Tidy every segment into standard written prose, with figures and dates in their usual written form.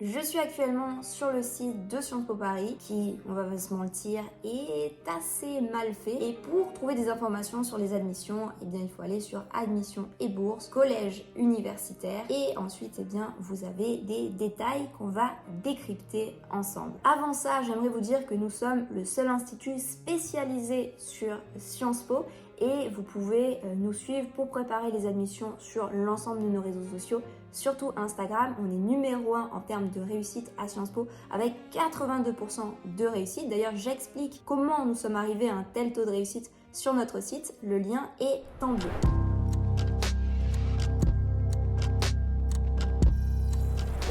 Je suis actuellement sur le site de Sciences Po Paris qui, on va pas se mentir, est assez mal fait. Et pour trouver des informations sur les admissions, eh bien, il faut aller sur admissions et bourses, collège universitaire. Et ensuite, eh bien, vous avez des détails qu'on va décrypter ensemble. Avant ça, j'aimerais vous dire que nous sommes le seul institut spécialisé sur Sciences Po et vous pouvez nous suivre pour préparer les admissions sur l'ensemble de nos réseaux sociaux. Surtout Instagram, on est numéro 1 en termes de réussite à Sciences Po avec 82% de réussite. D'ailleurs, j'explique comment nous sommes arrivés à un tel taux de réussite sur notre site. Le lien est en bio.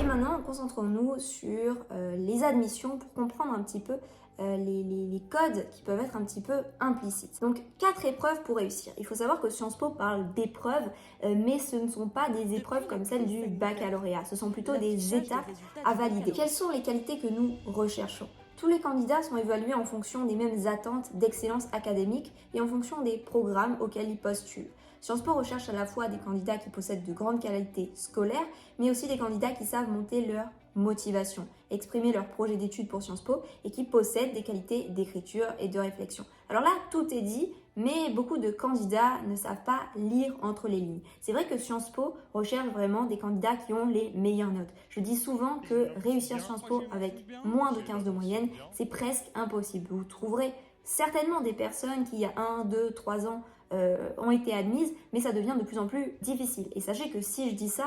Et maintenant, concentrons-nous sur les admissions pour comprendre un petit peu les codes qui peuvent être un petit peu implicites. Donc, 4 épreuves pour réussir. Il faut savoir que Sciences Po parle d'épreuves, mais ce ne sont pas des épreuves comme celles du baccalauréat. Ce sont plutôt des étapes à valider. Quelles sont les qualités que nous recherchons ? Tous les candidats sont évalués en fonction des mêmes attentes d'excellence académique et en fonction des programmes auxquels ils postulent. Sciences Po recherche à la fois des candidats qui possèdent de grandes qualités scolaires, mais aussi des candidats qui savent monter leur motivation, exprimer leur projet d'études pour Sciences Po et qui possèdent des qualités d'écriture et de réflexion. Alors là, tout est dit, mais beaucoup de candidats ne savent pas lire entre les lignes. C'est vrai que Sciences Po recherche vraiment des candidats qui ont les meilleures notes. Je dis souvent que réussir Sciences Po avec moins de 15 de moyenne, c'est presque impossible. Vous trouverez certainement des personnes qui, il y a 1, 2, 3 ans, ont été admises, mais ça devient de plus en plus difficile. Et sachez que si je dis ça,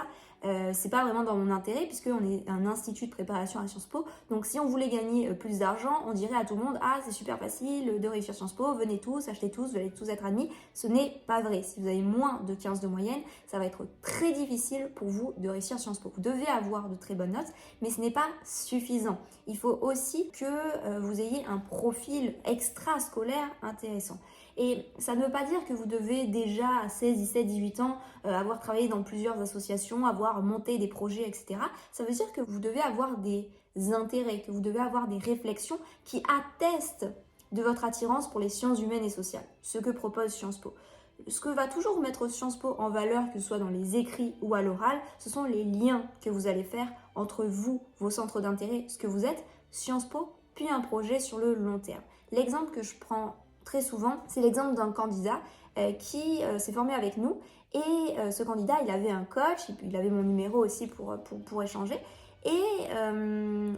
c'est pas vraiment dans mon intérêt puisqu'on est un institut de préparation à Sciences Po. Donc si on voulait gagner plus d'argent, on dirait à tout le monde « Ah, c'est super facile de réussir Sciences Po, venez tous, achetez tous, vous allez tous être admis ». Ce n'est pas vrai. Si vous avez moins de 15 de moyenne, ça va être très difficile pour vous de réussir Sciences Po. Vous devez avoir de très bonnes notes, mais ce n'est pas suffisant. Il faut aussi que vous ayez un profil extrascolaire intéressant. Et ça ne veut pas dire que vous devez déjà à 16, 17, 18 ans avoir travaillé dans plusieurs associations, avoir monté des projets, etc. Ça veut dire que vous devez avoir des intérêts, que vous devez avoir des réflexions qui attestent de votre attirance pour les sciences humaines et sociales, ce que propose Sciences Po. Ce que va toujours mettre Sciences Po en valeur, que ce soit dans les écrits ou à l'oral, ce sont les liens que vous allez faire entre vous, vos centres d'intérêt, ce que vous êtes, Sciences Po, puis un projet sur le long terme. L'exemple que je prends très souvent, c'est l'exemple d'un candidat qui s'est formé avec nous et ce candidat, il avait un coach, il avait mon numéro aussi pour échanger et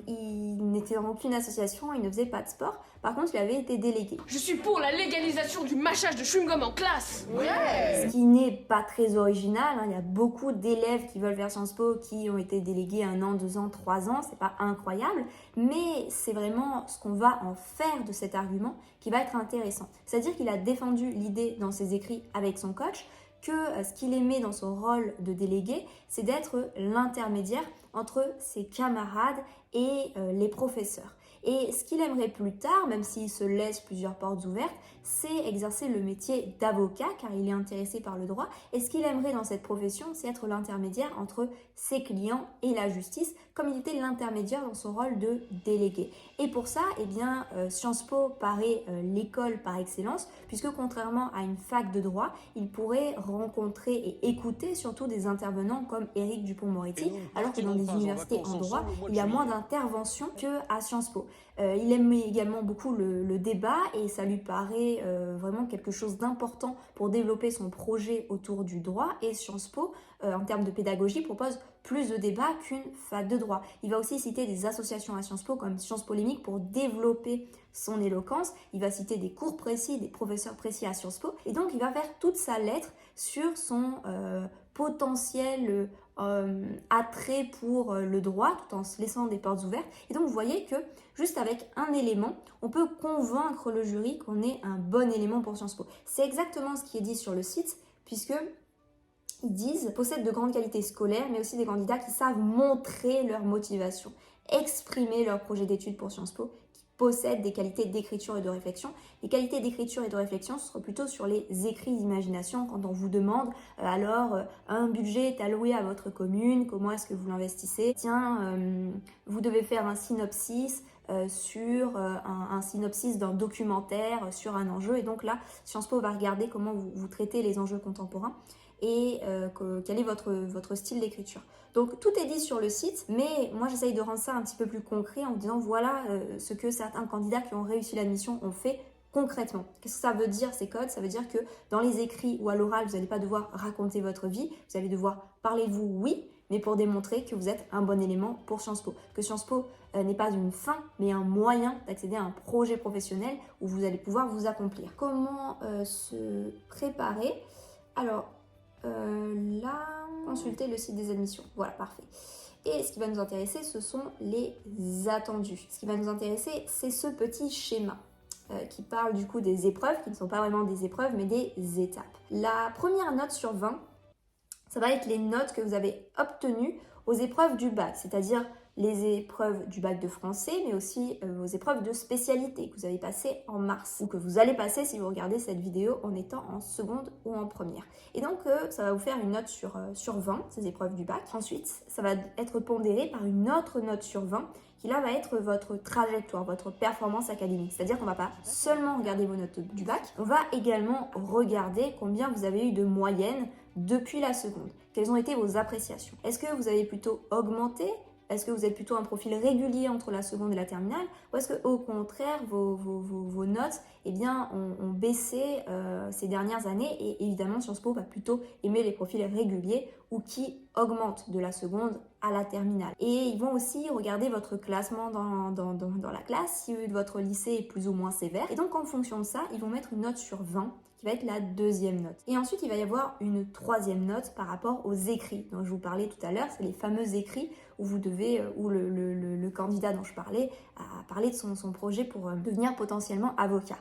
il n'était dans aucune association, il ne faisait pas de sport. Par contre, il avait été délégué. Je suis pour la légalisation du mâchage de chewing-gum en classe. Ouais. Ce qui n'est pas très original, hein. Il y a beaucoup d'élèves qui veulent faire Sciences Po qui ont été délégués 1 an, 2 ans, 3 ans, c'est pas incroyable, mais c'est vraiment ce qu'on va en faire de cet argument qui va être intéressant. C'est-à-dire qu'il a défendu l'idée dans ses écrits avec son coach que ce qu'il aimait dans son rôle de délégué, c'est d'être l'intermédiaire entre ses camarades et les professeurs. Et ce qu'il aimerait plus tard, même s'il se laisse plusieurs portes ouvertes, c'est exercer le métier d'avocat car il est intéressé par le droit. Et ce qu'il aimerait dans cette profession, c'est être l'intermédiaire entre ses clients et la justice, comme il était l'intermédiaire dans son rôle de délégué. Et pour ça, eh bien, Sciences Po paraît l'école par excellence, puisque contrairement à une fac de droit, il pourrait rencontrer et écouter surtout des intervenants comme Éric Dupond-Moretti, alors que dans des universités en droit, il y a moins d'interventions qu'à Sciences Po. Il aime également beaucoup le débat et ça lui paraît vraiment quelque chose d'important pour développer son projet autour du droit. Et Sciences Po, en termes de pédagogie, propose plus de débats qu'une fac de droit. Il va aussi citer des associations à Sciences Po comme Sciences Polémiques pour développer son éloquence. Il va citer des cours précis, des professeurs précis à Sciences Po. Et donc, il va faire toute sa lettre sur son potentiel attrait pour le droit tout en se laissant des portes ouvertes. Et donc, vous voyez que juste avec un élément, on peut convaincre le jury qu'on est un bon élément pour Sciences Po. C'est exactement ce qui est dit sur le site, puisque ils disent possèdent de grandes qualités scolaires, mais aussi des candidats qui savent montrer leur motivation, exprimer leur projet d'études pour Sciences Po, qui possèdent des qualités d'écriture et de réflexion. Les qualités d'écriture et de réflexion, ce sera plutôt sur les écrits d'imagination quand on vous demande un budget est alloué à votre commune, comment est-ce que vous l'investissez ? Tiens, vous devez faire un synopsis sur un synopsis d'un documentaire sur un enjeu. Et donc là, Sciences Po va regarder comment vous traitez les enjeux contemporains. et quel est votre style d'écriture. Donc tout est dit sur le site, mais moi j'essaye de rendre ça un petit peu plus concret en vous disant voilà ce que certains candidats qui ont réussi l'admission ont fait concrètement. Qu'est-ce que ça veut dire ces codes? Ça veut dire que dans les écrits ou à l'oral, vous n'allez pas devoir raconter votre vie, vous allez devoir parler de vous, oui, mais pour démontrer que vous êtes un bon élément pour Sciences Po. Que Sciences Po n'est pas une fin, mais un moyen d'accéder à un projet professionnel où vous allez pouvoir vous accomplir. Comment se préparer? Alors, là, consultez le site des admissions. Voilà, parfait. Et ce qui va nous intéresser, ce sont les attendus. Ce qui va nous intéresser, c'est ce petit schéma qui parle du coup des épreuves, qui ne sont pas vraiment des épreuves, mais des étapes. La première note sur 20, ça va être les notes que vous avez obtenues aux épreuves du bac, c'est-à-dire les épreuves du bac de français, mais aussi vos épreuves de spécialité que vous avez passées en mars, ou que vous allez passer si vous regardez cette vidéo en étant en seconde ou en première. Et donc, ça va vous faire une note sur 20, ces épreuves du bac. Ensuite, ça va être pondéré par une autre note sur 20, qui là va être votre trajectoire, votre performance académique. C'est-à-dire qu'on ne va pas seulement regarder vos notes du bac, on va également regarder combien vous avez eu de moyenne depuis la seconde. Quelles ont été vos appréciations? Est-ce que vous avez plutôt augmenté? Est-ce que vous êtes plutôt un profil régulier entre la seconde et la terminale? Ou est-ce qu'au contraire, vos notes ont baissé ces dernières années? Et évidemment, Sciences Po va plutôt aimer les profils réguliers ou qui augmentent de la seconde à la terminale. Et ils vont aussi regarder votre classement dans la classe, si votre lycée est plus ou moins sévère. Et donc, en fonction de ça, ils vont mettre une note sur 20 qui va être la deuxième note. Et ensuite, il va y avoir une troisième note par rapport aux écrits dont je vous parlais tout à l'heure. C'est les fameux écrits où vous devez, où le candidat dont je parlais a parlé de son projet pour devenir potentiellement avocat.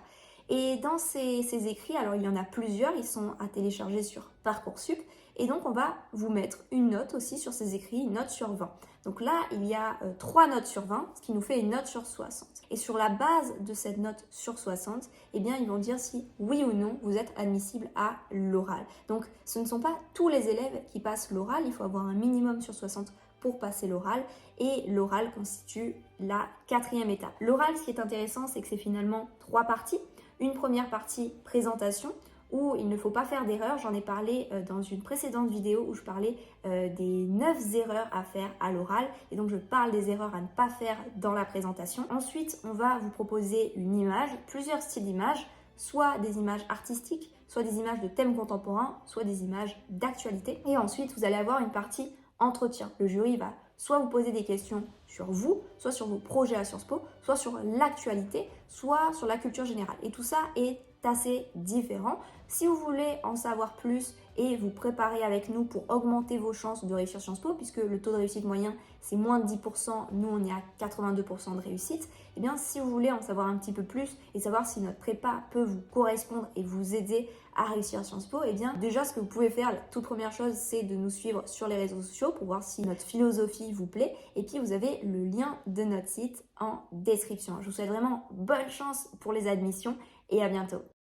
Et dans ces écrits, alors il y en a plusieurs, ils sont à télécharger sur Parcoursup. Et donc on va vous mettre une note aussi sur ces écrits, une note sur 20. Donc là, il y a 3 notes sur 20, ce qui nous fait une note sur 60. Et sur la base de cette note sur 60, eh bien ils vont dire si oui ou non vous êtes admissible à l'oral. Donc ce ne sont pas tous les élèves qui passent l'oral, il faut avoir un minimum sur 60 pour passer l'oral, et l'oral constitue la 4e étape. L'oral, ce qui est intéressant, c'est que c'est finalement 3 parties. Une première partie, présentation, où il ne faut pas faire d'erreurs. J'en ai parlé dans une précédente vidéo où je parlais des 9 erreurs à faire à l'oral, et donc je parle des erreurs à ne pas faire dans la présentation. Ensuite, on va vous proposer une image, plusieurs styles d'images, soit des images artistiques, soit des images de thèmes contemporains, soit des images d'actualité. Et ensuite, vous allez avoir une partie entretien. Le jury va soit vous poser des questions sur vous, soit sur vos projets à Sciences Po, soit sur l'actualité, soit sur la culture générale. Et tout ça est assez différent. Si vous voulez en savoir plus et vous préparer avec nous pour augmenter vos chances de réussir Sciences Po, puisque le taux de réussite moyen c'est moins de 10%, nous on est à 82% de réussite, et bien si vous voulez en savoir un petit peu plus et savoir si notre prépa peut vous correspondre et vous aider à réussir à Sciences Po, et bien déjà ce que vous pouvez faire, la toute première chose, c'est de nous suivre sur les réseaux sociaux pour voir si notre philosophie vous plaît, et puis vous avez le lien de notre site en description. Je vous souhaite vraiment bonne chance pour les admissions et à bientôt.